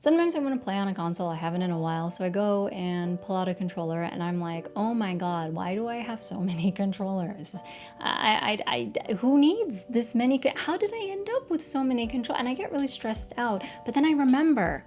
Sometimes I want to play on a console, I haven't in a while, so I go and pull out a controller and I'm like, oh my god, why do I have so many controllers? Who needs this many? How did I end up with so many controllers? And I get really stressed out, but then I remember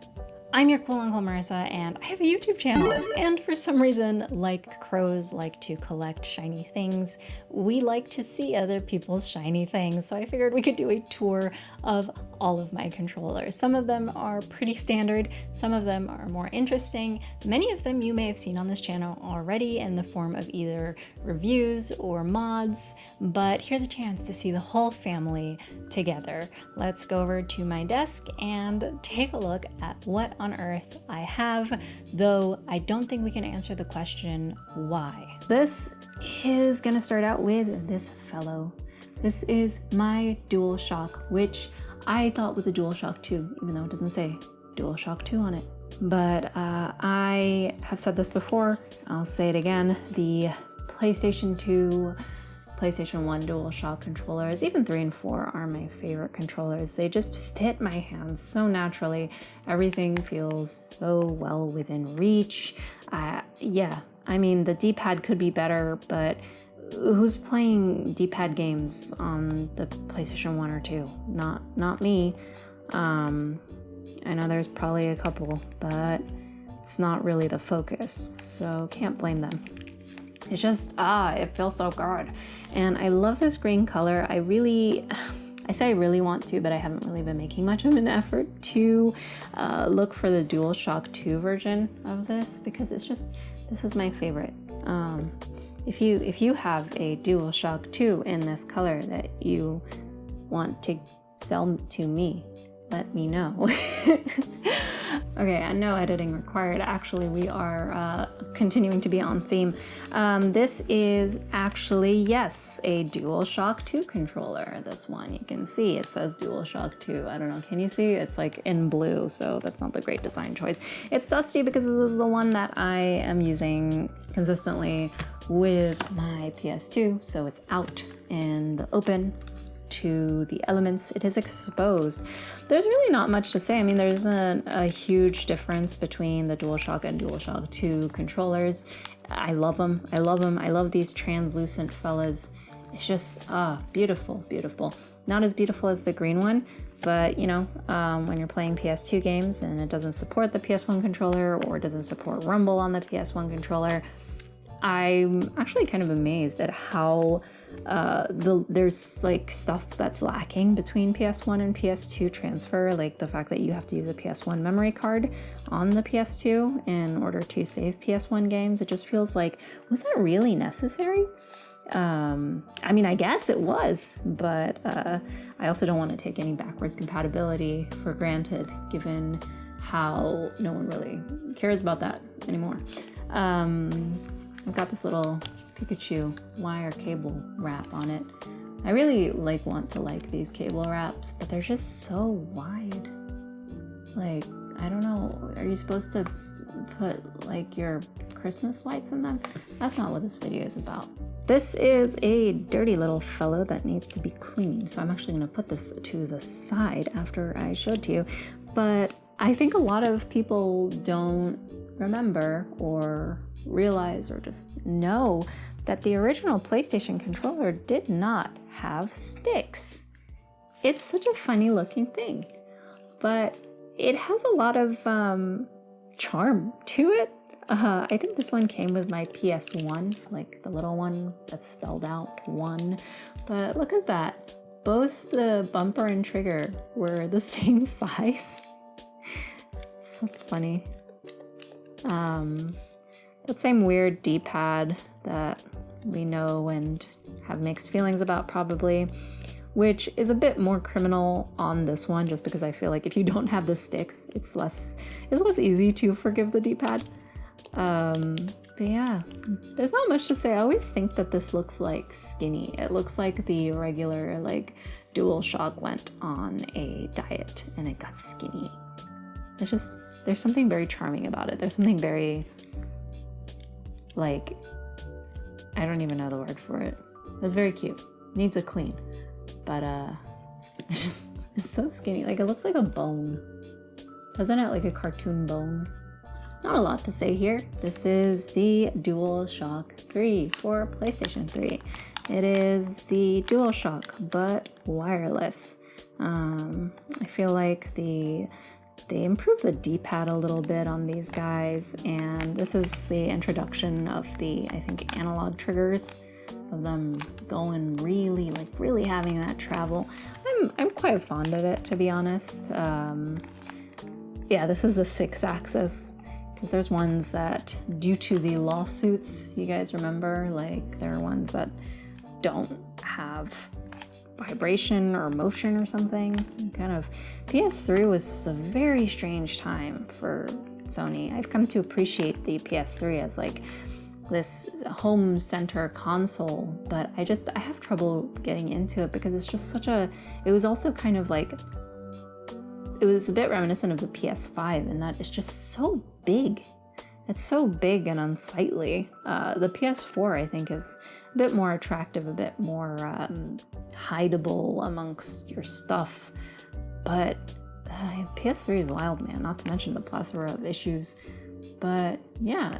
I'm your cool Uncle Marissa, and I have a YouTube channel. And for some reason, like crows like to collect shiny things, we like to see other people's shiny things. So I figured we could do a tour of all of my controllers. Some of them are pretty standard, some of them are more interesting. Many of them you may have seen on this channel already in the form of either reviews or mods, but here's a chance to see the whole family together. Let's go over to my desk and take a look at what on earth I have, though I don't think we can answer the question why. This is gonna start out with this fellow. This is my DualShock, which I thought was a DualShock 2, even though it doesn't say DualShock 2 on it. But I have said this before, I'll say it again, the PlayStation 2, PlayStation 1 DualShock controllers, even 3 and 4 are my favorite controllers. They just fit my hands so naturally. Everything feels so well within reach. Yeah, I mean, the D-pad could be better, but who's playing D-pad games on the PlayStation 1 or 2? Not me. I know there's probably a couple, but it's not really the focus, so can't blame them. It's just, it feels so good. And I love this green color. I say I really want to, but I haven't really been making much of an effort to look for the DualShock 2 version of this, because it's just, this is my favorite. If you have a DualShock 2 in this color that you want to sell to me, let me know. Okay, and no editing required. Actually, we are continuing to be on theme. This is actually, yes, a DualShock 2 controller. This one, you can see it says DualShock 2. I don't know, can you see? It's like in blue, so that's not the great design choice. It's dusty because this is the one that I am using consistently with my PS2, so it's out in the open to the elements. It is exposed. There's really not much to say. I mean, there's a huge difference between the DualShock and DualShock 2 controllers. I love them. I love them. I love these translucent fellas. It's just, beautiful, beautiful. Not as beautiful as the green one, but you know, when you're playing PS2 games and it doesn't support the PS1 controller or it doesn't support Rumble on the PS1 controller, I'm actually kind of amazed at how there's like stuff that's lacking between PS1 and PS2 transfer, like the fact that you have to use a PS1 memory card on the PS2 in order to save PS1 games. It just feels like, was that really necessary? I mean, I guess it was, but I also don't want to take any backwards compatibility for granted, given how no one really cares about that anymore. I've got this little Pikachu wire cable wrap on it. I really want to like these cable wraps, but they're just so wide. Like, I don't know, are you supposed to put like your Christmas lights in them? That's not what this video is about. This is a dirty little fellow that needs to be cleaned, so I'm actually gonna put this to the side after I show it to you. But I think a lot of people don't remember or realize or just know that the original PlayStation controller did not have sticks. It's such a funny looking thing, but it has a lot of charm to it. I think this one came with my PS1, like the little one that's spelled out 1, but look at that. Both the bumper and trigger were the same size. It's so funny. That same weird D-pad that we know and have mixed feelings about probably, which is a bit more criminal on this one, just because I feel like if you don't have the sticks, it's less easy to forgive the D-pad. But yeah, there's not much to say. I always think that this looks like skinny. It looks like the regular like DualShock went on a diet and it got skinny. It's just, there's something very charming about it. There's something very, like, I don't even know the word for it. It's very cute. Needs a clean. But it's so skinny. Like, it looks like a bone. Doesn't it like a cartoon bone? Not a lot to say here. This is the DualShock 3 for PlayStation 3. It is the DualShock, but wireless. I feel like they improved the D-pad a little bit on these guys, and this is the introduction of the, I think, analog triggers, of them going really having that travel. I'm quite fond of it, to be honest. Yeah, this is the 6-axis, because there's ones that, due to the lawsuits, you guys remember, like there are ones that don't have vibration or motion or something. Kind of, PS3 was a very strange time for Sony. I've come to appreciate the PS3 as like this home center console, but I have trouble getting into it because it's just such a, it was also kind of like, it was a bit reminiscent of the PS5 in that it's just so big. It's so big and unsightly. The PS4, I think, is a bit more attractive, a bit more hideable amongst your stuff. But PS3 is wild, man, not to mention the plethora of issues. But yeah,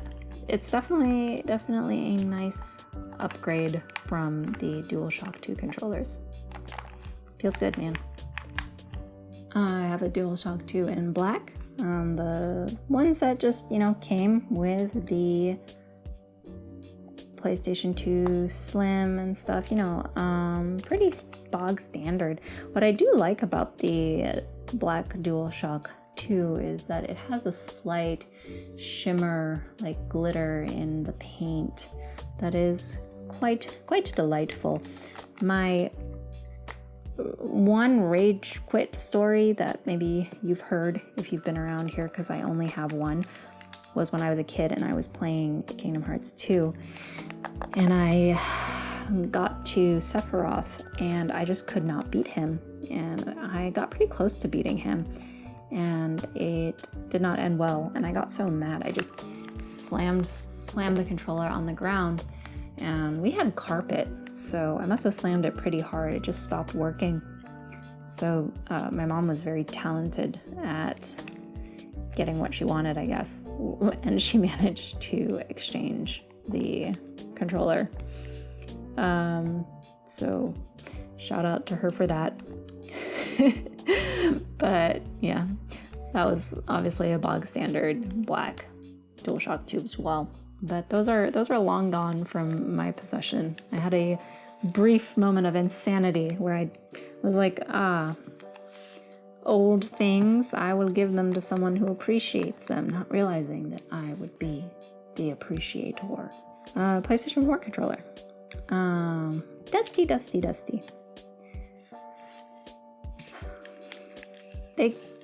it's definitely a nice upgrade from the DualShock 2 controllers. Feels good, man. I have a DualShock 2 in black. The ones that just, came with the PlayStation 2 Slim and stuff, pretty bog standard. What I do like about the black DualShock 2 is that it has a slight shimmer, like glitter in the paint that is quite delightful. My one rage quit story that maybe you've heard if you've been around here, because I only have one, was when I was a kid and I was playing Kingdom Hearts 2 and I got to Sephiroth and I just could not beat him, and I got pretty close to beating him and it did not end well, and I got so mad I just slammed the controller on the ground, and we had carpet, so I must have slammed it pretty hard. It just stopped working. So my mom was very talented at getting what she wanted, I guess, and she managed to exchange the controller. So shout out to her for that. But yeah, that was obviously a bog standard black DualShock 2 as well. But those are long gone from my possession. I had a brief moment of insanity where I was like, old things, I will give them to someone who appreciates them, not realizing that I would be the appreciator. PlayStation 4 controller. Dusty.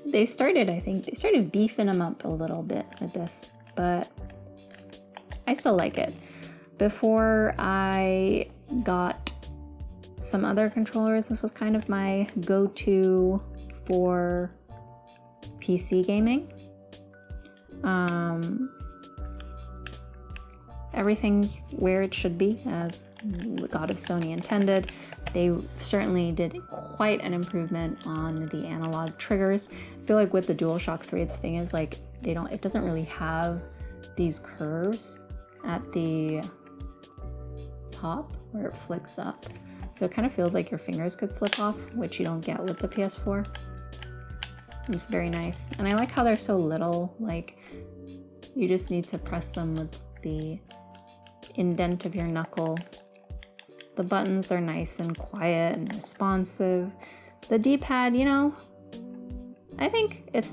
They started beefing them up a little bit with this, but I still like it. Before I got some other controllers, this was kind of my go-to for PC gaming. Everything where it should be, as the God of Sony intended. They certainly did quite an improvement on the analog triggers. I feel like with the DualShock 3, the thing is like it doesn't really have these curves at the top where it flicks up. So it kind of feels like your fingers could slip off, which you don't get with the PS4. It's very nice. And I like how they're so little, like you just need to press them with the indent of your knuckle. The buttons are nice and quiet and responsive. The D-pad, I think it's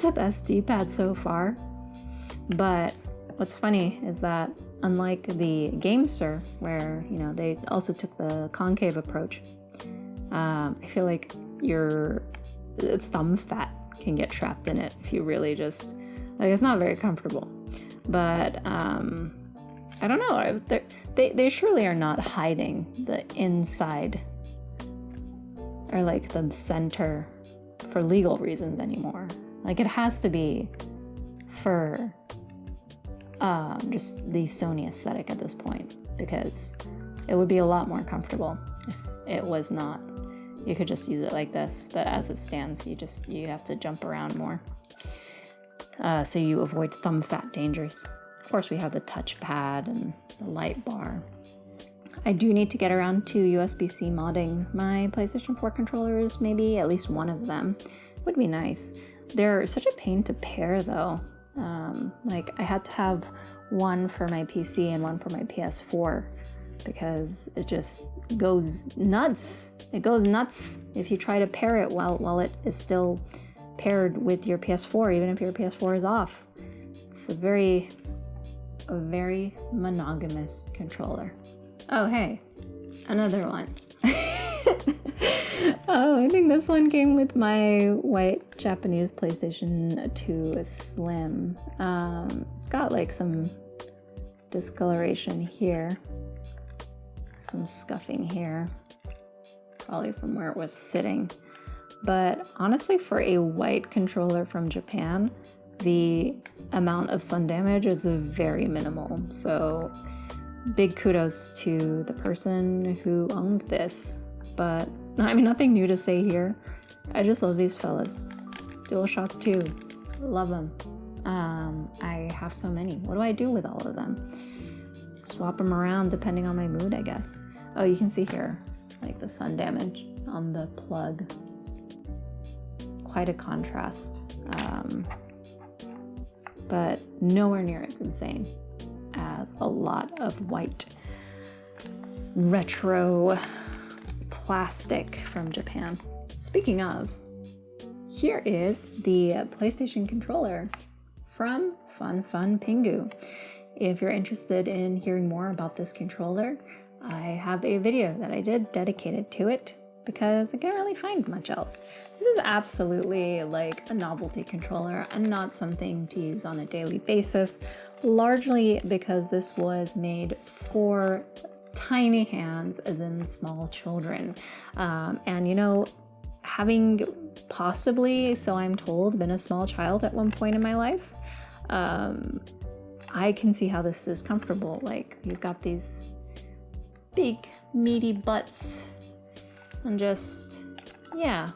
the best D-pad so far. But what's funny is that unlike the GameSir, where, they also took the concave approach, I feel like your thumb fat can get trapped in it if you really just, it's not very comfortable. But, I don't know, they surely are not hiding the inside or like the center for legal reasons anymore. Like it has to be for just the Sony aesthetic at this point, because it would be a lot more comfortable if it was not. You could just use it like this, but as it stands, you have to jump around more. so you avoid thumb fat dangers. Of course, we have the touchpad and the light bar. I do need to get around to USB-C modding my PlayStation 4 controllers, maybe at least one of them. Would be nice. They're such a pain to pair though. Like I had to have one for my PC and one for my PS4 because it just goes nuts. It goes nuts if you try to pair it while it is still paired with your PS4, even if your PS4 is off. It's a very monogamous controller. Oh, hey, another one. Oh, I think this one came with my white Japanese PlayStation 2 Slim. It's got like some discoloration here, some scuffing here, probably from where it was sitting. But honestly, for a white controller from Japan, the amount of sun damage is very minimal. So big kudos to the person who owned this. But I mean, nothing new to say here. I just love these fellas. DualShock 2, love them. I have so many. What do I do with all of them? Swap them around depending on my mood, I guess. Oh, you can see here, like the sun damage on the plug. Quite a contrast, but nowhere near as insane as a lot of white retro plastic from Japan. Speaking of, here is the PlayStation controller from Fun Pingu. If you're interested in hearing more about this controller, I have a video that I did dedicated to it because I can't really find much else. This is absolutely like a novelty controller and not something to use on a daily basis, largely because this was made for tiny hands, as in small children. And you know, having possibly, so I'm told, been a small child at one point in my life, I can see how this is comfortable. Like, you've got these big meaty butts and just, yeah.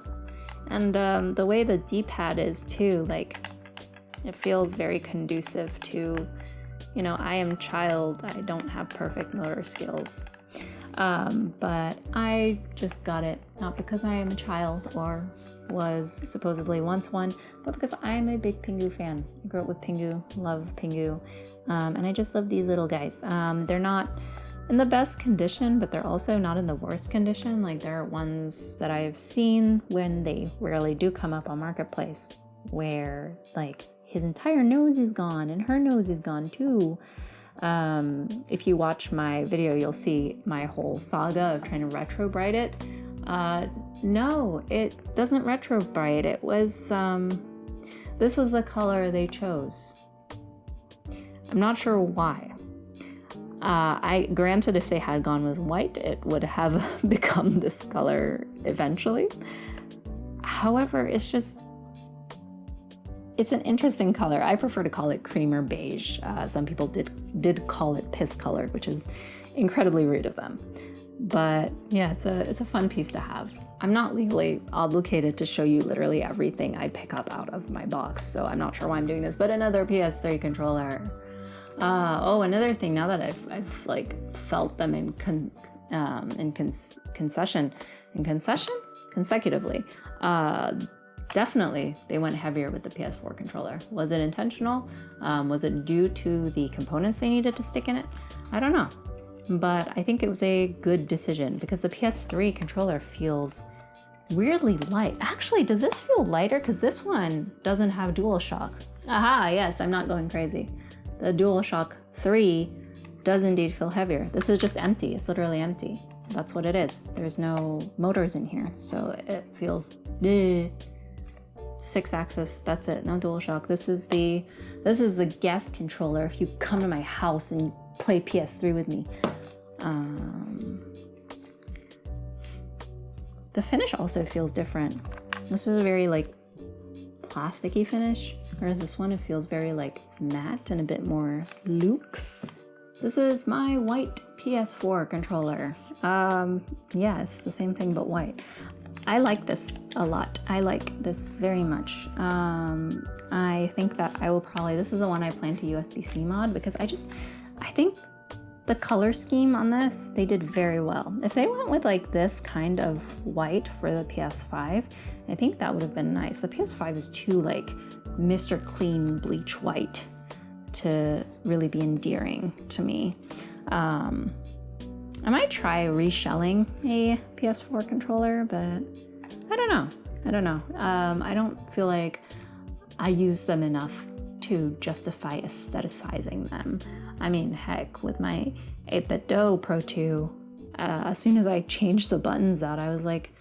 And the way the D-pad is too, like, it feels very conducive to, you know, I am child, I don't have perfect motor skills. But I just got it, not because I am a child or was supposedly once one, but because I'm a big Pingu fan. I grew up with Pingu, love Pingu, and I just love these little guys. They're not in the best condition, but they're also not in the worst condition. Like, there are ones that I've seen when they rarely do come up on Marketplace, where like his entire nose is gone and her nose is gone too. If you watch my video, you'll see my whole saga of trying to retro bright it. No, it doesn't retro bright. It was, this was the color they chose. I'm not sure why. Granted, if they had gone with white, it would have become this color eventually. However, it's an interesting color. I prefer to call it cream or beige. Some people did call it piss colored, which is incredibly rude of them. But yeah, it's a fun piece to have. I'm not legally obligated to show you literally everything I pick up out of my box, so I'm not sure why I'm doing this. But another PS3 controller. Oh, another thing. Now that I've like felt them consecutively. Definitely, they went heavier with the PS4 controller. Was it intentional? Was it due to the components they needed to stick in it? I don't know. But I think it was a good decision because the PS3 controller feels weirdly light. Actually, does this feel lighter? Because this one doesn't have DualShock. Aha, yes, I'm not going crazy. The DualShock 3 does indeed feel heavier. This is just empty. It's literally empty. That's what it is. There's no motors in here, so it feels 6-axis. That's it. No DualShock. This is the guest controller. If you come to my house and play PS3 with me. The finish also feels different. This is a very like plasticky finish, whereas this one, it feels very like matte and a bit more luxe. This is my white PS4 controller. Yeah, it's the same thing but white. I like this a lot. I like this very much. I think that I will probably, this is the one I plan to USB-C mod, because I think the color scheme on this, they did very well. If they went with like this kind of white for the PS5, I think that would have been nice. The PS5 is too like Mr. Clean bleach white to really be endearing to me. I might try reshelling a PS4 controller, but I don't know. I don't feel like I use them enough to justify aestheticizing them. I mean, heck, with my 8-bit Do Pro 2, as soon as I changed the buttons out, I was like,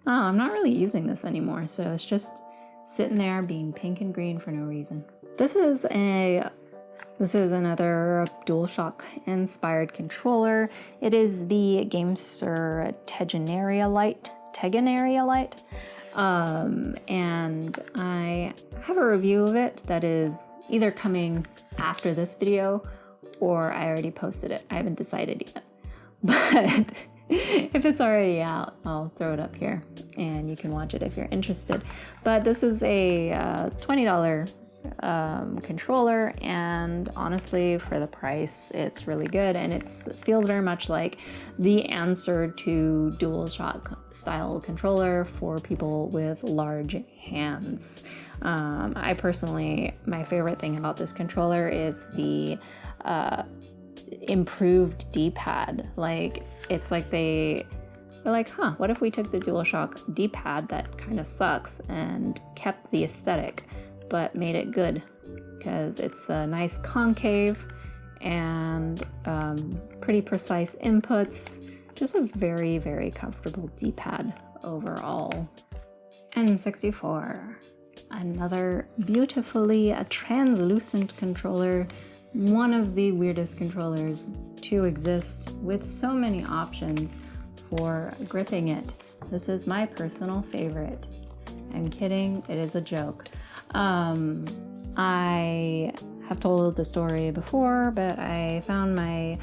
oh, I'm not really using this anymore. So it's just sitting there being pink and green for no reason. This is another DualShock inspired controller. It is the GameSir Tegenaria Lite. And I have a review of it that is either coming after this video or I already posted it. I haven't decided yet. But if it's already out, I'll throw it up here and you can watch it if you're interested. But this is a $20 controller, and honestly, for the price, it's really good, and it feels very much like the answer to DualShock style controller for people with large hands. I personally, my favorite thing about this controller is the improved D-pad. Like, it's like they're like, huh, what if we took the DualShock D-pad that kind of sucks and kept the aesthetic but made it good, because it's a nice concave and pretty precise inputs. Just a very, very comfortable D-pad overall. N64, another beautifully translucent controller, one of the weirdest controllers to exist, with so many options for gripping it. This is my personal favorite. I'm kidding, it is a joke. I have told the story before, but I found my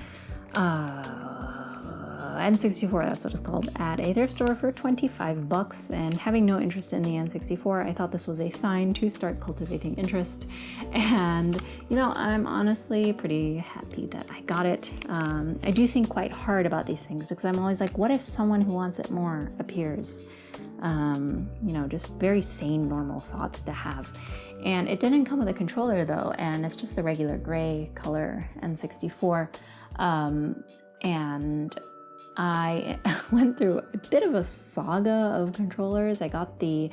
N64, that's what it's called, at a thrift store for $25, and having no interest in the N64, I thought this was a sign to start cultivating interest. And you know, I'm honestly pretty happy that I got it. I do think quite hard about these things, because I'm always like, what if someone who wants it more appears? You know, just very sane, normal thoughts to have. And it didn't come with a controller though, and it's just the regular gray color N64. And I went through a bit of a saga of controllers. I got the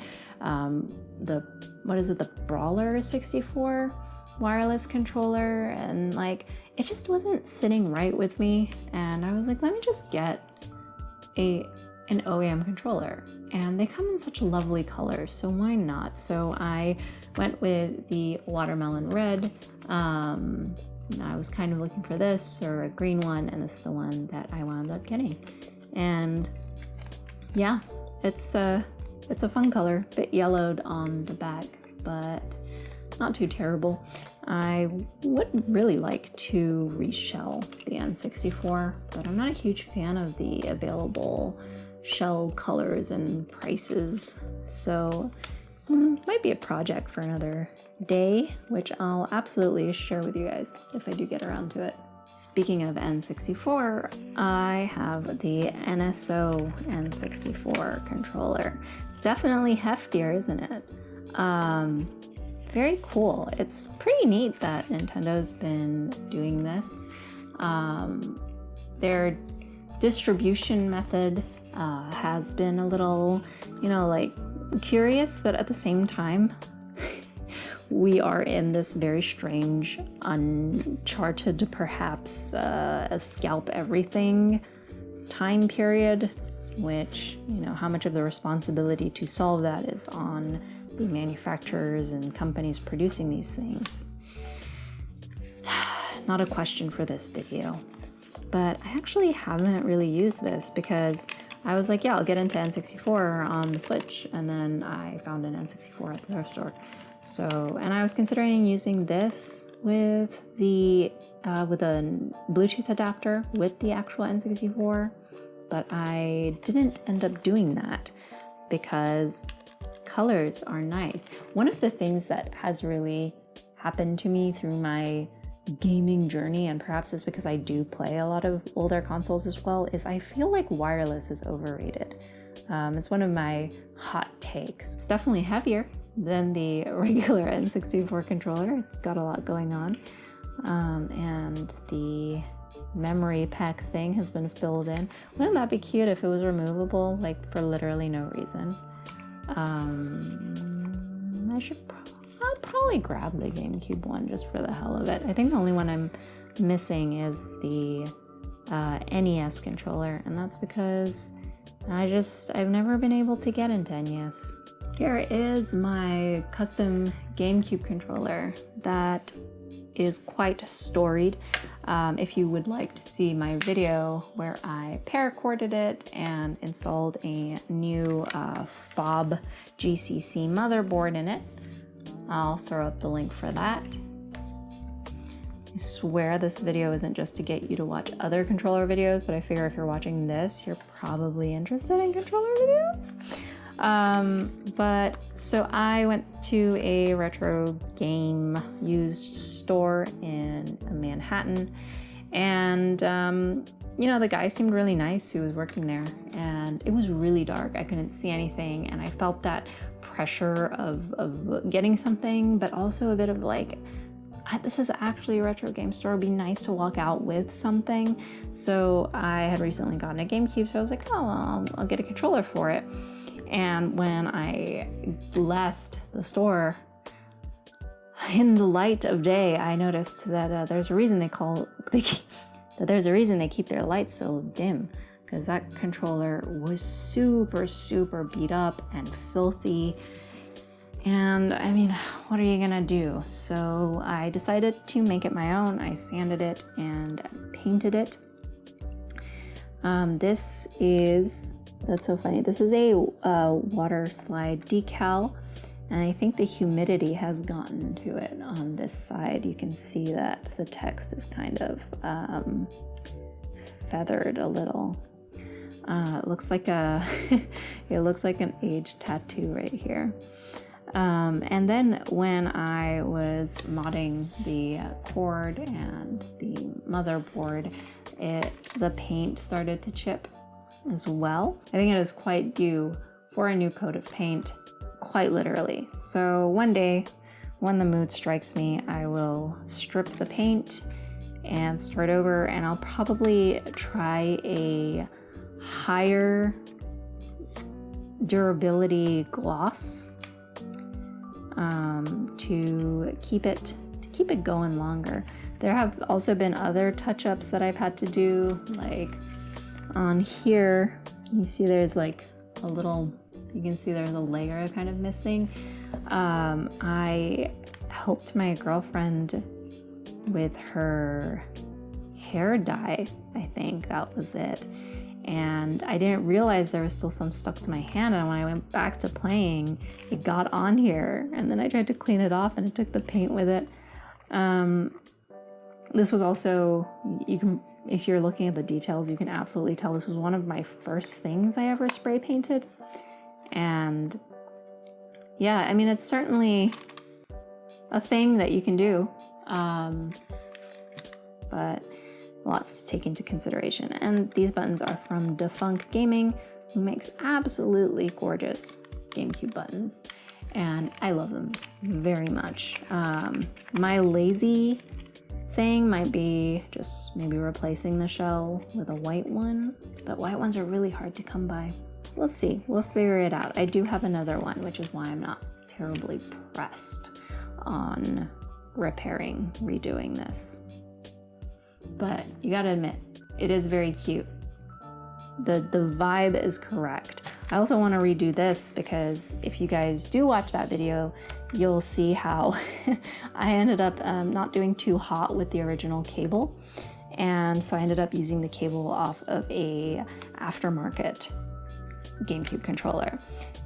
Brawler 64 wireless controller, and like, it just wasn't sitting right with me. And I was like, let me just get an OEM controller, and they come in such lovely colors, so why not? So I went with the watermelon red. I was kind of looking for this or a green one, and this is the one that I wound up getting. And yeah, it's a fun color, a bit yellowed on the back, but not too terrible. I would really like to reshell the N64, but I'm not a huge fan of the available shell colors and prices, so might be a project for another day, which I'll absolutely share with you guys if I do get around to it. Speaking of N64, I have the NSO N64 controller. It's definitely heftier, isn't it? Very cool. It's pretty neat that Nintendo's been doing this. Their distribution method has been a little, you know, like, curious, but at the same time, we are in this very strange, uncharted, perhaps, a scalp everything time period, which, you know, how much of the responsibility to solve that is on the manufacturers and companies producing these things. Not a question for this video, but I actually haven't really used this, because I was like, yeah, I'll get into N64 on the Switch, and then I found an N64 at the thrift store. So, and I was considering using this with the with a Bluetooth adapter with the actual N64, but I didn't end up doing that. because colors are nice. One of the things that has really happened to me through my gaming journey, and perhaps it's because I do play a lot of older consoles as well, is I feel like wireless is overrated. It's one of my hot takes. It's definitely heavier than the regular N64 controller. It's got a lot going on. And the memory pack thing has been filled in. Wouldn't that be cute if it was removable, like for literally no reason? I'll probably grab the GameCube one just for the hell of it. I think the only one I'm missing is the NES controller, and that's because I've never been able to get into NES. Here is my custom GameCube controller that is quite storied. If you would like to see my video where I paracorded it and installed a new fob GCC motherboard in it, I'll throw up the link for that. I swear this video isn't just to get you to watch other controller videos, but I figure if you're watching this, you're probably interested in controller videos. So I went to a retro game used store in Manhattan, and the guy seemed really nice who was working there, and it was really dark. I couldn't see anything, and I felt that pressure of getting something, but also a bit of like, this is actually a retro game store. It'd be nice to walk out with something. So I had recently gotten a GameCube, so I was like, oh, well, I'll get a controller for it. And when I left the store, in the light of day, I noticed that there's a reason they keep their lights so dim, because that controller was super, super beat up and filthy. And I mean, what are you gonna do? So I decided to make it my own. I sanded it and painted it. That's so funny. This is a water slide decal, and I think the humidity has gotten to it on this side. You can see that the text is kind of feathered a little. It looks like it looks like an age tattoo right here. And then when I was modding the cord and the motherboard, the paint started to chip as well. I think it is quite due for a new coat of paint, quite literally. So one day, when the mood strikes me, I will strip the paint and start over, and I'll probably try a higher durability gloss to keep it going longer. There have also been other touch-ups that I've had to do, like on here, you see there's like you can see there's a layer kind of missing. I helped my girlfriend with her hair dye, I think that was it. And I didn't realize there was still some stuck to my hand, and when I went back to playing, it got on here, and then I tried to clean it off and it took the paint with it. This was also, if you're looking at the details, you can absolutely tell this was one of my first things I ever spray painted. And yeah, I mean, it's certainly a thing that you can do, but lots to take into consideration. And these buttons are from Defunct Gaming, who makes absolutely gorgeous GameCube buttons, and I love them very much. My lazy thing might be just maybe replacing the shell with a white one, but white ones are really hard to come by. We'll see, we'll figure it out. I do have another one, which is why I'm not terribly pressed on redoing this. But you gotta admit, it is very cute. The vibe is correct. I also want to redo this because if you guys do watch that video, you'll see how I ended up not doing too hot with the original cable. And so I ended up using the cable off of a aftermarket GameCube controller.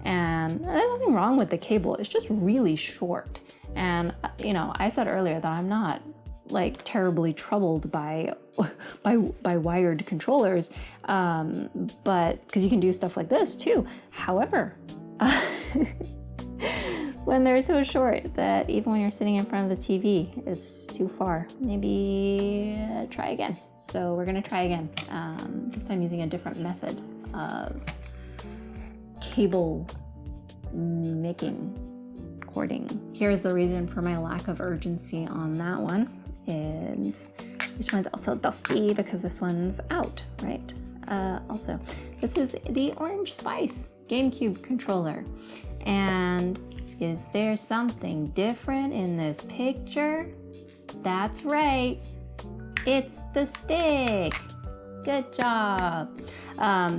And there's nothing wrong with the cable, it's just really short. And I said earlier that I'm not like terribly troubled by wired controllers, but because you can do stuff like this too. However, when they're so short that even when you're sitting in front of the TV, it's too far. Maybe try again. So we're gonna try again. This time using a different method of cable making cording. Here's the reason for my lack of urgency on that one. And this one's also dusty because this one's out, right? Also, this is the Orange Spice GameCube controller. And is there something different in this picture? That's right, it's the stick. Good job.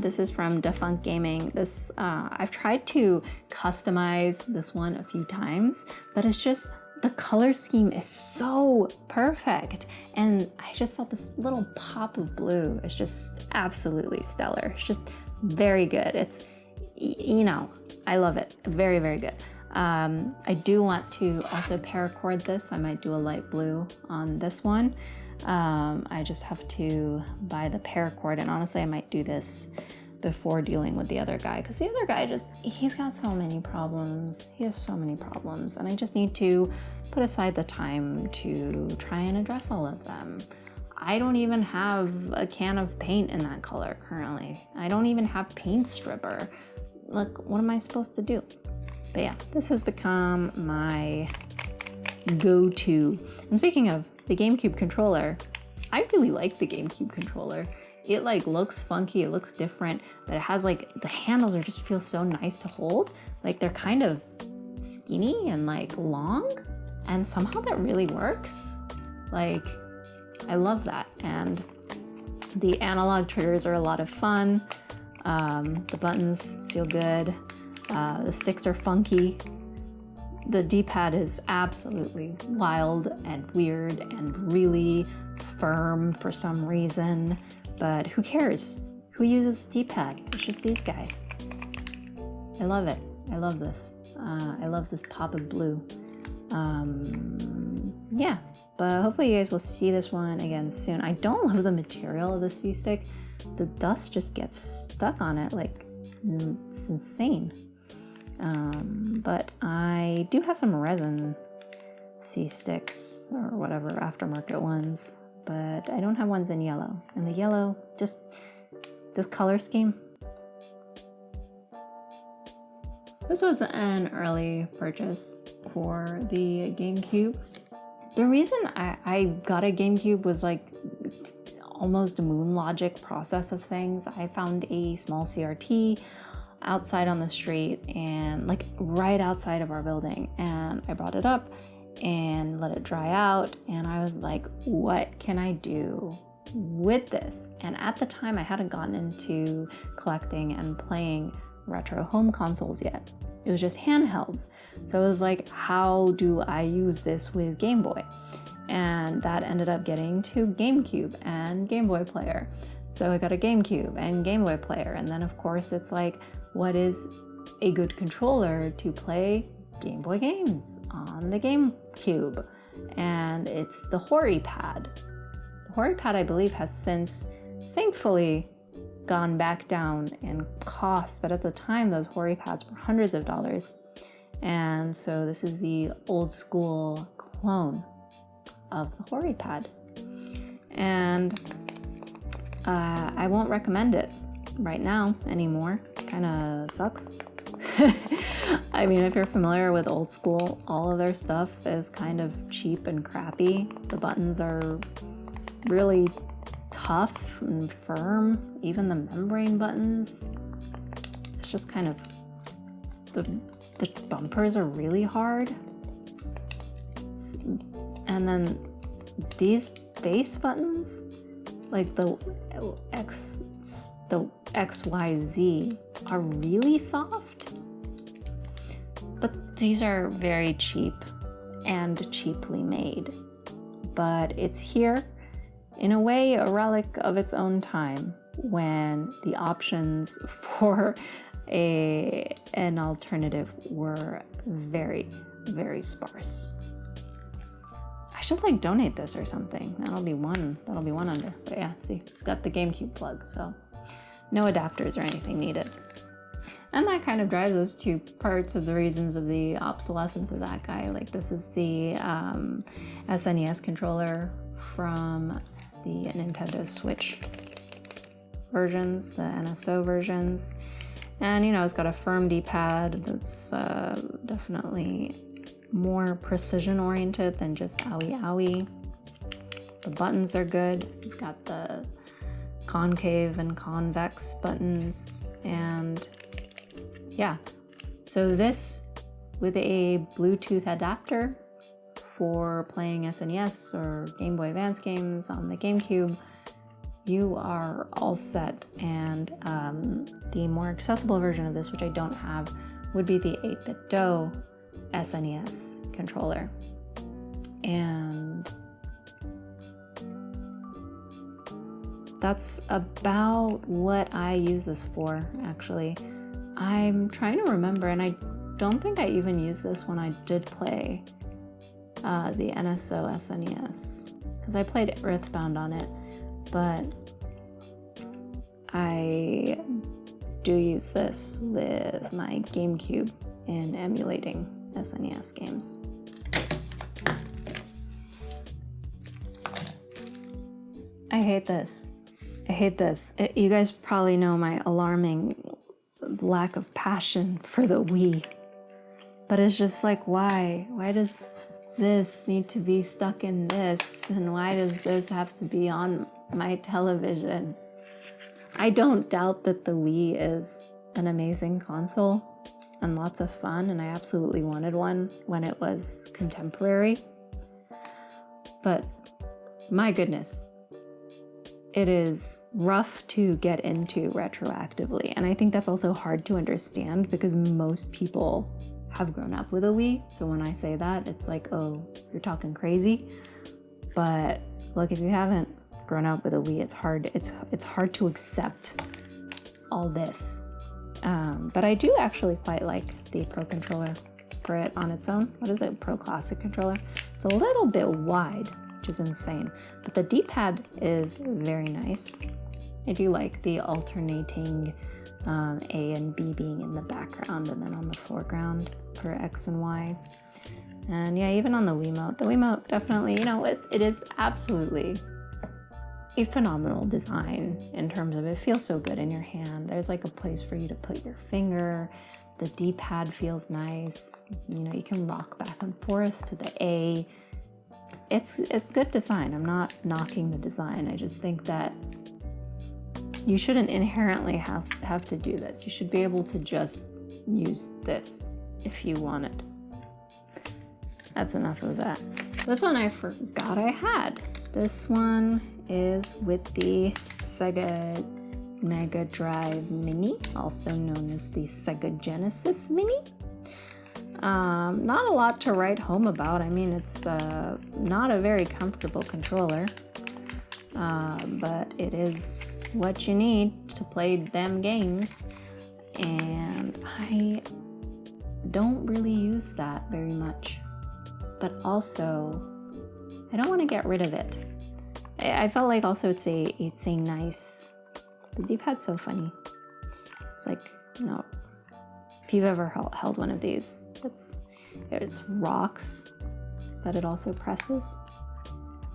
This is from Defunct Gaming. This I've tried to customize this one a few times, but it's just the color scheme is so perfect. And I just thought this little pop of blue is just absolutely stellar. It's just very good. It's, you know, I love it. Very, very good. I do want to also paracord this. I might do a light blue on this one. I just have to buy the paracord, and honestly I might do this before dealing with the other guy, because the other guy he's got so many problems. He has so many problems, and I just need to put aside the time to try and address all of them. I don't even have a can of paint in that color currently. I don't even have paint stripper. Look, what am I supposed to do? But yeah, this has become my go-to. And speaking of the GameCube controller, I really like the GameCube controller. It like looks funky, it looks different, but it has like, the handles are just feel so nice to hold. Like they're kind of skinny and like long, and somehow that really works. Like, I love that. And the analog triggers are a lot of fun. The buttons feel good. The sticks are funky. The D-pad is absolutely wild and weird and really firm for some reason, but who cares? Who uses the D-pad? It's just these guys. I love it. I love this. I love this pop of blue. Yeah, but hopefully you guys will see this one again soon. I don't love the material of the C-stick. The dust just gets stuck on it, like, it's insane. But I do have some resin C-sticks or whatever aftermarket ones, but I don't have ones in yellow. And the yellow, just this color scheme. This was an early purchase for the GameCube. The reason I got a GameCube was like almost a moon logic process of things. I found a small CRT outside on the street, and like right outside of our building, and I brought it up and let it dry out, and I was like, what can I do with this? And at the time I hadn't gotten into collecting and playing retro home consoles yet. It was just handhelds. So it was like, how do I use this with Game Boy? And that ended up getting to GameCube and Game Boy Player. So I got a GameCube and Game Boy Player, and then of course it's like, what is a good controller to play Game Boy games on the GameCube? And it's the HoriPad. The HoriPad, I believe, has since, thankfully, gone back down in cost, but at the time those HoriPads were hundreds of dollars. And so this is the old school clone of the HoriPad. And I won't recommend it right now anymore. Kind of sucks. I mean, if you're familiar with old school, all of their stuff is kind of cheap and crappy. The buttons are really tough and firm. Even the membrane buttons, it's just kind of, the bumpers are really hard. And then these base buttons, like the XYZ, are really soft. But these are very cheap and cheaply made. But it's here, in a way, a relic of its own time, when the options for an alternative were very, very sparse. I should like donate this or something. That'll be one under. But yeah, see, it's got the GameCube plug, so no adapters or anything needed. And that kind of drives us to parts of the reasons of the obsolescence of that guy. Like this is the SNES controller from the Nintendo Switch versions, the NSO versions. And you know, it's got a firm D-pad that's definitely more precision oriented than just owie owie. The buttons are good. You've got the concave and convex buttons, and yeah. So this with a Bluetooth adapter for playing SNES or Game Boy Advance games on the GameCube, you are all set. And the more accessible version of this, which I don't have, would be the 8-bit DOE SNES controller. And that's about what I use this for, actually. I'm trying to remember, and I don't think I even used this when I did play the NSO SNES, because I played Earthbound on it, but I do use this with my GameCube in emulating SNES games. I hate this. I hate this. You guys probably know my alarming lack of passion for the Wii. But it's just like, why? Why does this need to be stuck in this? And why does this have to be on my television? I don't doubt that the Wii is an amazing console and lots of fun, and I absolutely wanted one when it was contemporary. But my goodness, it is rough to get into retroactively. And I think that's also hard to understand because most people have grown up with a Wii. So when I say that, it's like, oh, you're talking crazy. But look, if you haven't grown up with a Wii, it's hard to accept all this. But I do actually quite like the Pro controller for it on its own. What is it? Pro Classic controller. It's a little bit wide, which is insane. But the D-pad is very nice. I do like the alternating A and B being in the background and then on the foreground for X and Y. And yeah, even on the Wiimote definitely, you know, it is absolutely a phenomenal design in terms of it feels so good in your hand. There's like a place for you to put your finger. The D-pad feels nice. You know, you can rock back and forth to the A. It's good design. I'm not knocking the design. I just think that you shouldn't inherently have to do this. You should be able to just use this if you wanted. That's enough of that. This one I forgot I had. This one is with the Sega Mega Drive Mini, also known as the Sega Genesis Mini. Not a lot to write home about. I mean, it's not a very comfortable controller, but it is what you need to play them games, and I don't really use that very much. But also, I don't want to get rid of it. I felt like also it's a nice. The D-pad's so funny. It's like, you know, if you've ever held one of these, it's rocks, but it also presses.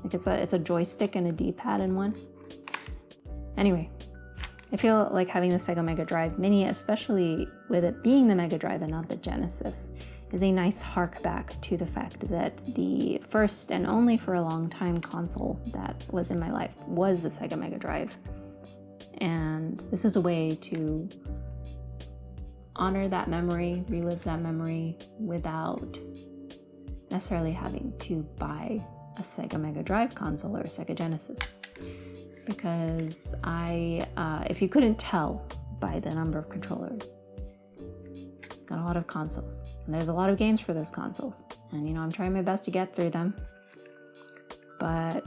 Like it's a joystick and a D-pad in one. Anyway, I feel like having the Sega Mega Drive Mini, especially with it being the Mega Drive and not the Genesis, is a nice hark back to the fact that the first and only for a long time console that was in my life was the Sega Mega Drive. And this is a way to honor that memory, relive that memory without necessarily having to buy a Sega Mega Drive console or a Sega Genesis. Because if you couldn't tell by the number of controllers, got a lot of consoles. And there's a lot of games for those consoles. And, you know, I'm trying my best to get through them. But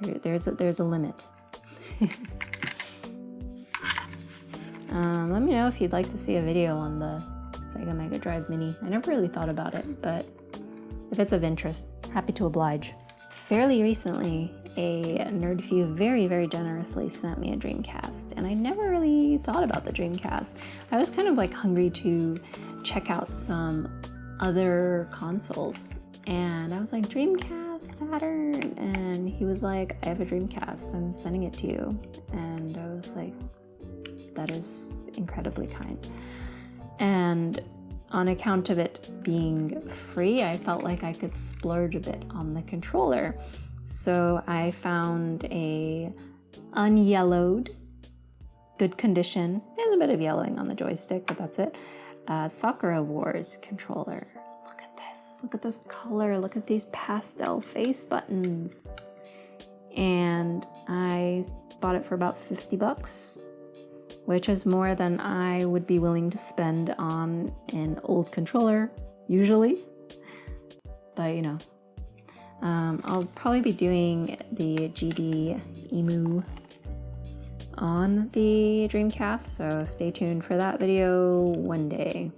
there's a limit. Let me know if you'd like to see a video on the Sega Mega Drive Mini. I never really thought about it, but if it's of interest, happy to oblige. fairly recently, a Nerdfew very, very generously sent me a Dreamcast, and I never really thought about the Dreamcast. I was kind of like hungry to check out some other consoles, and I was like, Dreamcast, Saturn, and he was like, I have a Dreamcast, I'm sending it to you. And I was like, that is incredibly kind. And on account of it being free, I felt like I could splurge a bit on the controller. So I found a unyellowed, good condition. There's a bit of yellowing on the joystick, but that's it. Sakura Wars controller. Look at this. Look at this color. Look at these pastel face buttons. And I bought it for about $50. Which is more than I would be willing to spend on an old controller, usually. But you know, I'll probably be doing the GD EMU on the Dreamcast, so stay tuned for that video one day.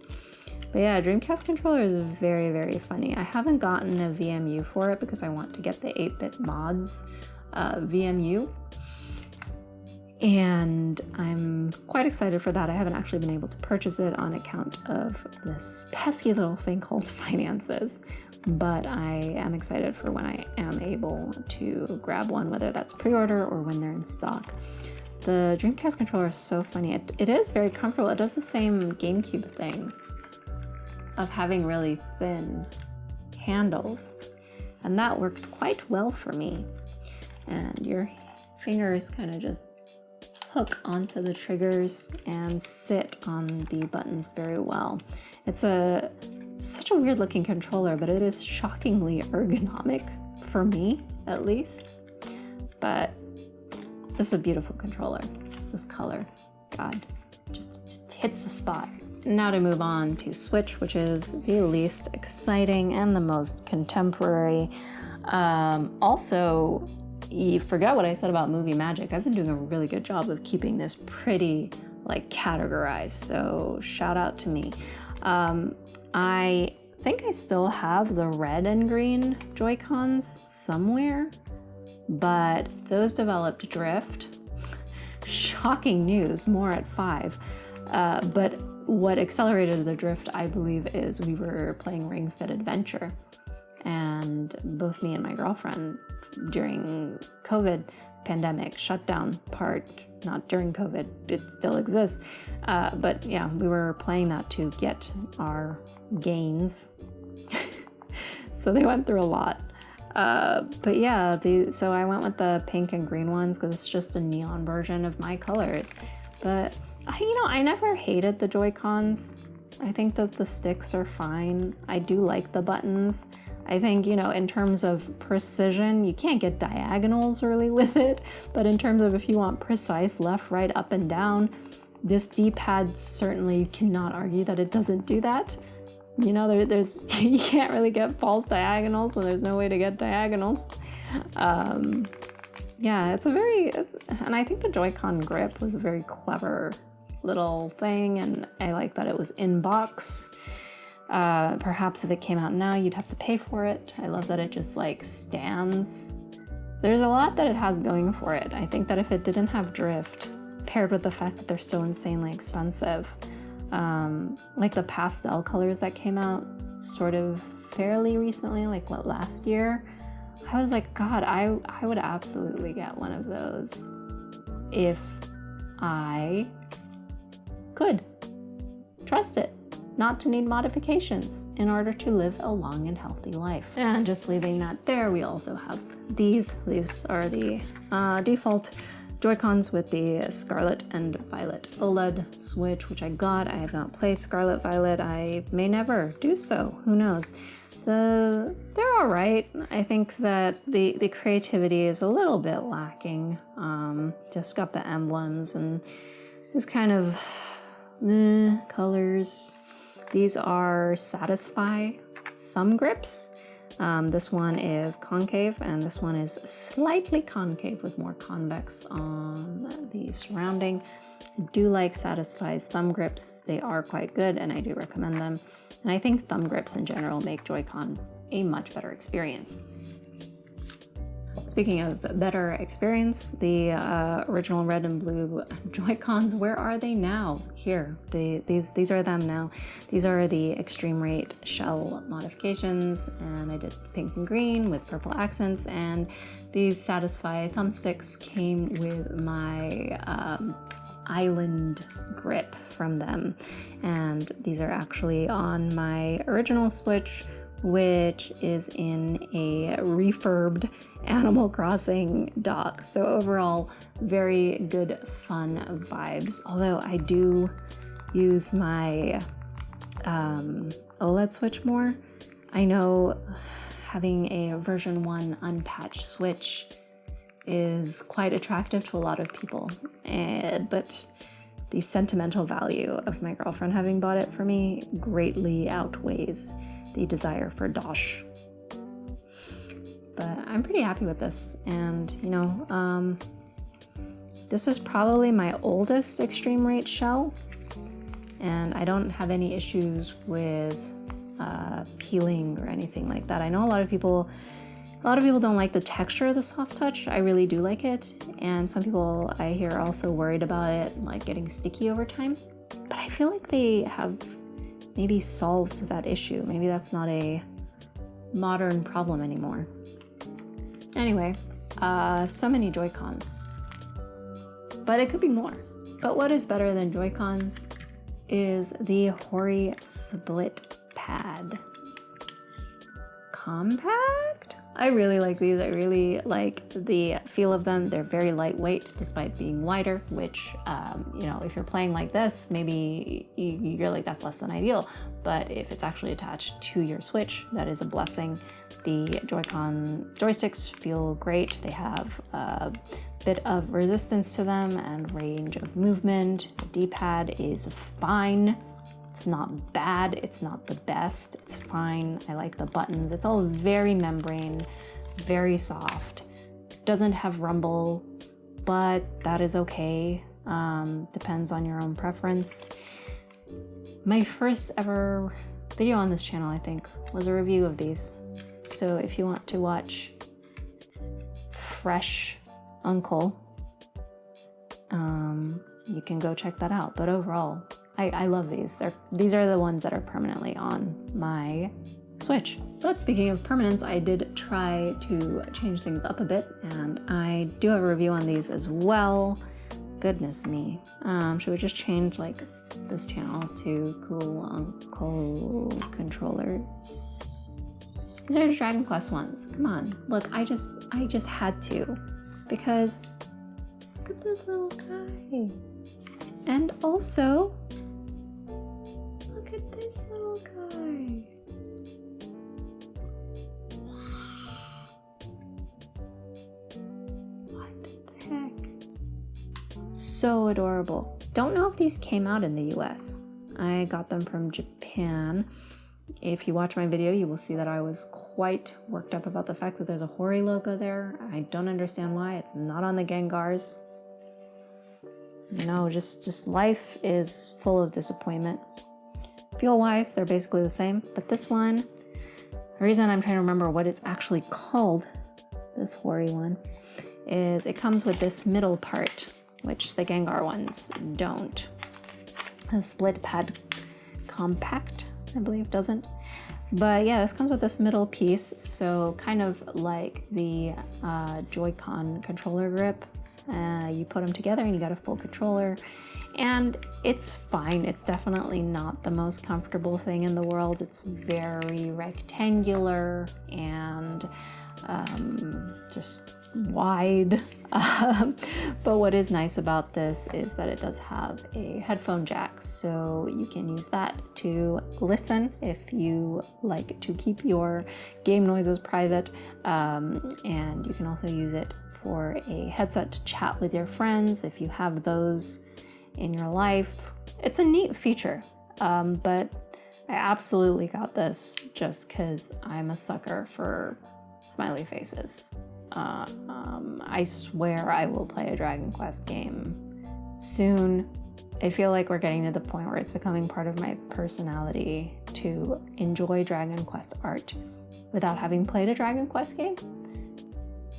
But yeah, Dreamcast controller is very, very funny. I haven't gotten a VMU for it because I want to get the 8-bit mods VMU. And I'm quite excited for that. I haven't actually been able to purchase it on account of this pesky little thing called finances, but I am excited for when I am able to grab one, whether that's pre-order or when they're in stock. The Dreamcast controller is so funny. It is very comfortable. It does the same GameCube thing of having really thin handles, and that works quite well for me. And your fingers kind of just hook onto the triggers and sit on the buttons very well. It's such a weird looking controller, but it is shockingly ergonomic for me, at least. But this is a beautiful controller. It's this color. God, just hits the spot. Now to move on to Switch, which is the least exciting and the most contemporary. Also, you forget what I said about movie magic. I've been doing a really good job of keeping this pretty like categorized, so shout out to me. I think I still have the red and green Joy-Cons somewhere, but those developed drift. Shocking news, more at 5. But what accelerated the drift, I believe, is we were playing Ring Fit Adventure, and both me and my girlfriend during COVID pandemic shutdown part, not during COVID, it still exists. But yeah, we were playing that to get our gains. So they went through a lot. But yeah, so I went with the pink and green ones because it's just a neon version of my colors. But I never hated the Joy-Cons. I think that the sticks are fine. I do like the buttons. I think, in terms of precision, you can't get diagonals really with it, but in terms of if you want precise left, right, up, and down, this D-pad certainly cannot argue that it doesn't do that. There's you can't really get false diagonals when there's no way to get diagonals. Yeah, and I think the Joy-Con grip was a very clever little thing, and I like that it was in box. Perhaps if it came out now, you'd have to pay for it. I love that it just stands. There's a lot that it has going for it. I think that if it didn't have drift, paired with the fact that they're so insanely expensive, like the pastel colors that came out sort of fairly recently, last year, I was like, God, I would absolutely get one of those if I could trust it not to need modifications in order to live a long and healthy life. And just leaving that there, we also have these. These are the default Joy-Cons with the Scarlet and Violet OLED Switch, which I got. I have not played Scarlet Violet. I may never do so. Who knows? They're all right. I think that the creativity is a little bit lacking. Just got the emblems and this kind of colors. These are Satisfy thumb grips. This one is concave and this one is slightly concave with more convex on the surrounding. I do like Satisfy's thumb grips. They are quite good and I do recommend them. And I think thumb grips in general make Joy-Cons a much better experience. Speaking of better experience, the original red and blue Joy-Cons, where are they now? Here, these are them now. These are the extreme rate shell modifications, and I did pink and green with purple accents, and these Satisfy thumbsticks came with my island grip from them, and these are actually on my original Switch, which is in a refurbed Animal Crossing dock. So overall, very good fun vibes. Although I do use my OLED Switch more. I know having a version 1 unpatched Switch is quite attractive to a lot of people, but the sentimental value of my girlfriend having bought it for me greatly outweighs the desire for dosh. But I'm pretty happy with this, and you know, this is probably my oldest extreme rate shell, and I don't have any issues with peeling or anything like that. I know a lot of people don't like the texture of the soft touch. I really do like it, and some people I hear are also worried about it like getting sticky over time, but I feel like they have maybe solved that issue. Maybe that's not a modern problem anymore. Anyway, so many Joy-Cons, but it could be more. But what is better than Joy-Cons is the Hori split pad. Compact? I really like these. I really like the feel of them. They're very lightweight despite being wider, which, you know, if you're playing like this, maybe you're like, that's less than ideal. But if it's actually attached to your Switch, that is a blessing. The Joy-Con joysticks feel great. They have a bit of resistance to them and range of movement. The D-pad is fine. It's not bad, it's not the best, it's fine. I like the buttons. It's all very membrane, very soft. Doesn't have rumble, but that is okay. Depends on your own preference. My first ever video on this channel, I think, was a review of these. So if you want to watch fresh Uncle, you can go check that out. But overall, I love these. These are the ones that are permanently on my Switch. But speaking of permanence, I did try to change things up a bit, and I do have a review on these as well. Goodness me. Should we just change like this channel to Cool Uncle Controllers? These are Dragon Quest ones. Come on. Look, I just had to, because look at this little guy. And also, look at this little guy. What the heck? So adorable. Don't know if these came out in the US. I got them from Japan. If you watch my video, you will see that I was quite worked up about the fact that there's a Hori logo there. I don't understand why it's not on the Gengars. You know, just life is full of disappointment. Feel-wise, they're basically the same, but this one, the reason I'm trying to remember what it's actually called, this Hori one, is it comes with this middle part, which the Gengar ones don't. A split pad compact, I believe, doesn't. But yeah, this comes with this middle piece, so kind of like the Joy-Con controller grip. You put them together and you got a full controller, and it's fine. It's definitely not the most comfortable thing in the world. It's very rectangular and just wide. But what is nice about this is that it does have a headphone jack, so you can use that to listen if you like to keep your game noises private, and you can also use it for a headset to chat with your friends if you have those in your life. It's a neat feature, but I absolutely got this just because I'm a sucker for smiley faces. I swear I will play a Dragon Quest game soon. I feel like we're getting to the point where it's becoming part of my personality to enjoy Dragon Quest art without having played a Dragon Quest game.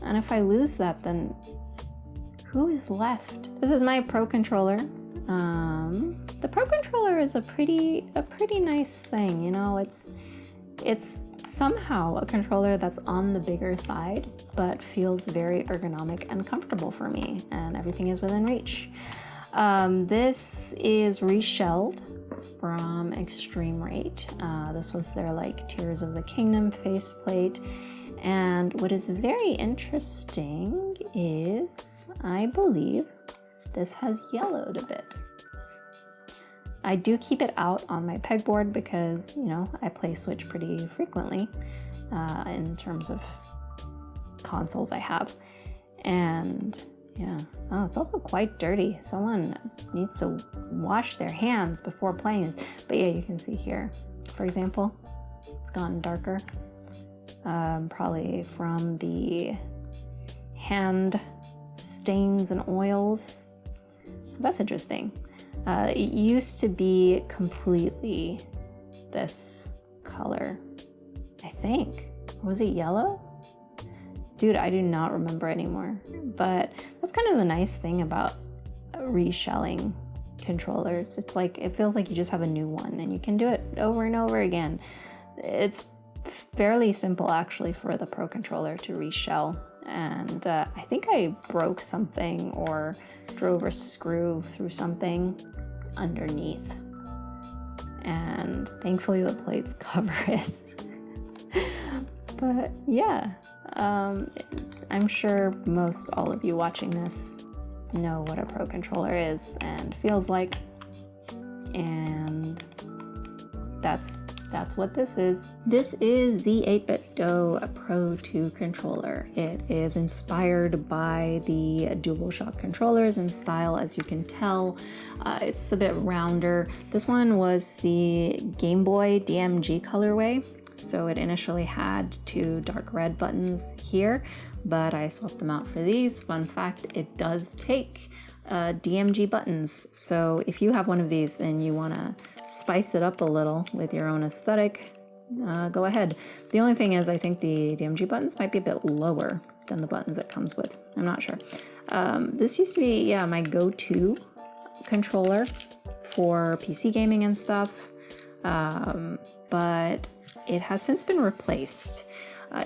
And if I lose that, then who is left? This is my Pro controller. The Pro controller is a pretty nice thing, you know. It's somehow a controller that's on the bigger side, but feels very ergonomic and comfortable for me, and everything is within reach. This is reshelled from Extreme Rate. This was their like Tears of the Kingdom faceplate. And what is very interesting is, I believe this has yellowed a bit. I do keep it out on my pegboard because, you know, I play Switch pretty frequently in terms of consoles I have. And yeah, oh, it's also quite dirty. Someone needs to wash their hands before playing this. But yeah, you can see here, for example, it's gone darker. Probably from the hand stains and oils. So that's interesting. It used to be completely this color, I think. Or was it yellow? Dude, I do not remember anymore. But that's kind of the nice thing about reshelling controllers. It's like, it feels like you just have a new one and you can do it over and over again. It's fairly simple actually for the Pro controller to reshell. And I think I broke something or drove a screw through something underneath. And thankfully the plates cover it. But yeah, I'm sure most all of you watching this know what a Pro controller is and feels like. And that's what this is. This is the 8BitDo Pro 2 controller. It is inspired by the DualShock controllers in style, as you can tell. It's a bit rounder. This one was the Game Boy DMG colorway. So it initially had 2 dark red buttons here, but I swapped them out for these. Fun fact, it does take DMG buttons. So if you have one of these and you want to spice it up a little with your own aesthetic, go ahead. The only thing is, I think the DMG buttons might be a bit lower than the buttons it comes with. I'm not sure. This used to be, yeah, my go-to controller for PC gaming and stuff, but it has since been replaced.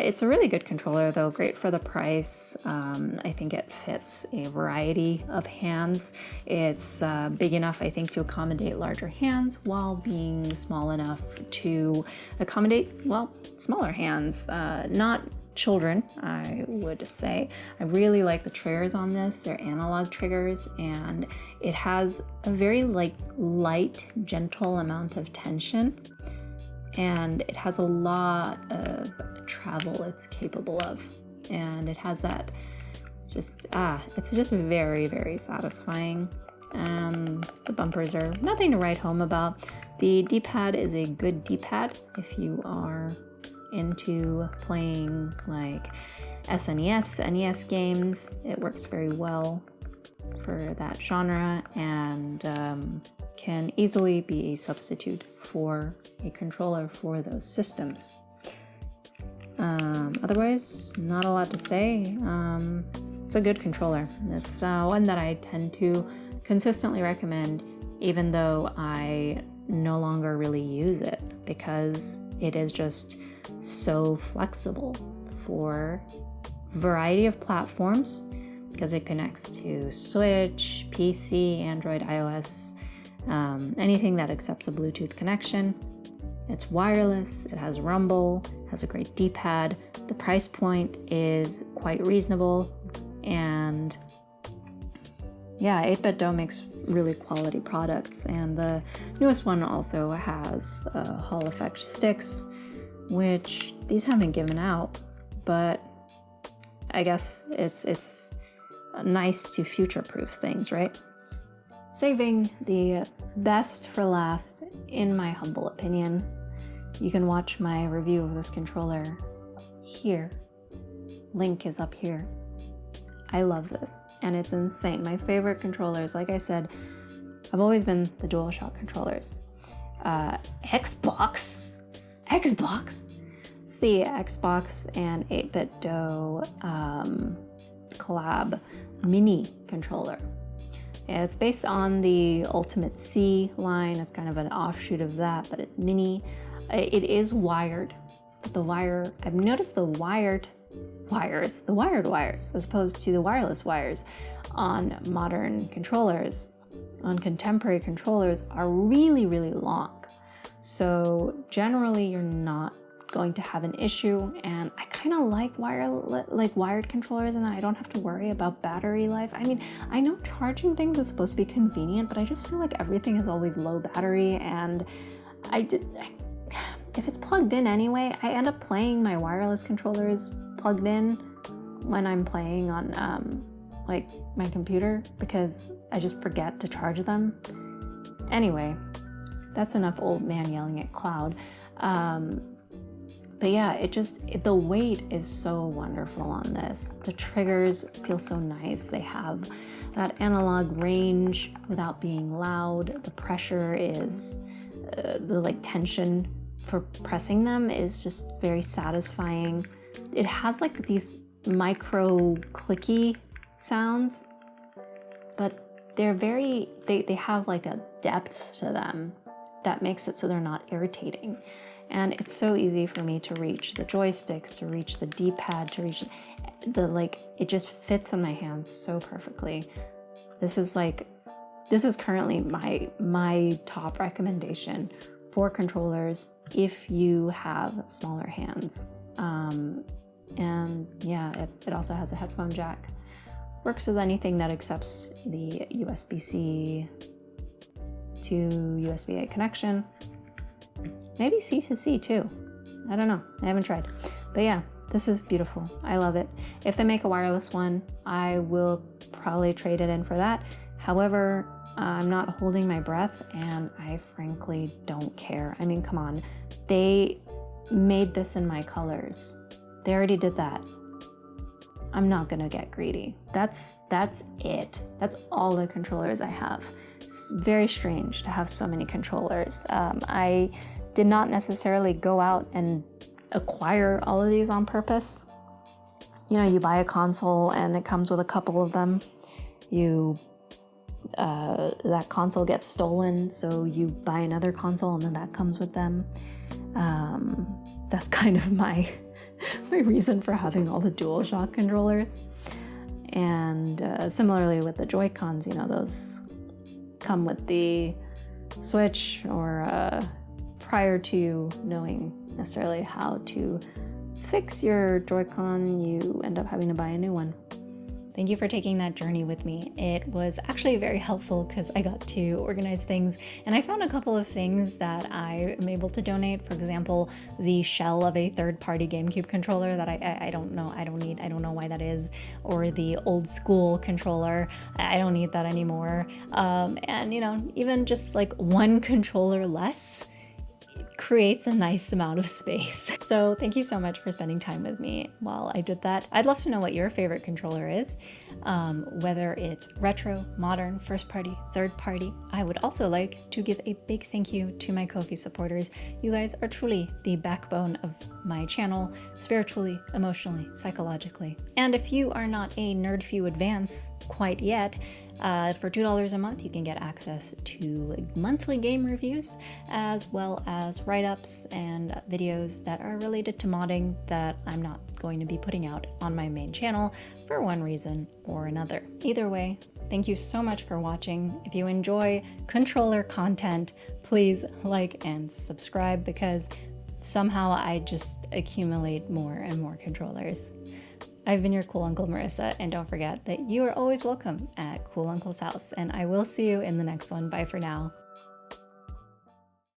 It's a really good controller though, great for the price. I think it fits a variety of hands. It's big enough, I think, to accommodate larger hands while being small enough to accommodate, well, smaller hands. Not children, I would say. I really like the triggers on this. They're analog triggers, and it has a very light, gentle amount of tension. And it has a lot of travel it's capable of. And it has that it's just very, very satisfying. The bumpers are nothing to write home about. The D-pad is a good D-pad if you are into playing like SNES, NES games. It works very well for that genre, and can easily be a substitute for a controller for those systems. Otherwise, not a lot to say. It's a good controller. It's one that I tend to consistently recommend, even though I no longer really use it, because it is just so flexible for a variety of platforms, because it connects to Switch, PC, Android, iOS, anything that accepts a Bluetooth connection. It's wireless, it has rumble, has a great D-pad. The price point is quite reasonable, and yeah, 8BitDo makes really quality products, and the newest one also has Hall effect sticks, which these haven't given out, but I guess it's nice to future-proof things, right? Saving the best for last, in my humble opinion, you can watch my review of this controller here. Link is up here. I love this, and it's insane. My favorite controllers, like I said, have always been the DualShock controllers. Xbox. It's the Xbox and 8BitDo collab mini controller. It's based on the Ultimate C line. It's kind of an offshoot of that, but it's mini. It is wired, but the wire, I've noticed the wired wires, as opposed to the wireless wires on modern controllers, on contemporary controllers, are really, really long. So generally you're not going to have an issue, and I kind of like wired controllers, and I don't have to worry about battery life. I mean, I know charging things is supposed to be convenient, but I just feel like everything is always low battery, and if it's plugged in anyway, I end up playing my wireless controllers plugged in when I'm playing on like my computer, because I just forget to charge them. Anyway, that's enough old man yelling at cloud. But yeah, the weight is so wonderful on this. The triggers feel so nice. They have that analog range without being loud. The pressure is, the like tension for pressing them is just very satisfying. It has like these micro clicky sounds, but they're they have like a depth to them that makes it so they're not irritating. And it's so easy for me to reach the joysticks, to reach the D-pad, to reach it just fits in my hands so perfectly. This is currently my top recommendation for controllers if you have smaller hands. And yeah, it also has a headphone jack. Works with anything that accepts the USB-C to USB-A connection. Maybe C to C too. I don't know. I haven't tried. But yeah, this is beautiful. I love it. If they make a wireless one, I will probably trade it in for that. However, I'm not holding my breath, and I frankly don't care. I mean, come on. They made this in my colors. They already did that. I'm not gonna get greedy. That's it. That's all the controllers I have. It's very strange to have so many controllers. I did not necessarily go out and acquire all of these on purpose. You know, you buy a console and it comes with a couple of them. That console gets stolen, so you buy another console and then that comes with them. That's kind of my reason for having all the DualShock controllers. And similarly with the Joy-Cons, you know, those come with the Switch, or prior to knowing necessarily how to fix your Joy-Con, you end up having to buy a new one. Thank you for taking that journey with me. It was actually very helpful because I got to organize things, and I found a couple of things that I am able to donate. For example, the shell of a third-party GameCube controller that I don't know why that is, or the old school controller. I don't need that anymore. And you know, even just like one controller less creates a nice amount of space. So thank you so much for spending time with me while I did that. I'd love to know what your favorite controller is, whether it's retro, modern, first party, third party. I would also like to give a big thank you to my Ko-fi supporters. You guys are truly the backbone of my channel, spiritually, emotionally, psychologically. And if you are not a Nerdfew Advance quite yet, for $2 a month, you can get access to monthly game reviews, as well as write-ups and videos that are related to modding that I'm not going to be putting out on my main channel for one reason or another. Either way, thank you so much for watching. If you enjoy controller content, please like and subscribe, because somehow I just accumulate more and more controllers. I've been your cool Uncle Marissa, and don't forget that you are always welcome at Cool Uncle's house, and I will see you in the next one. Bye for now.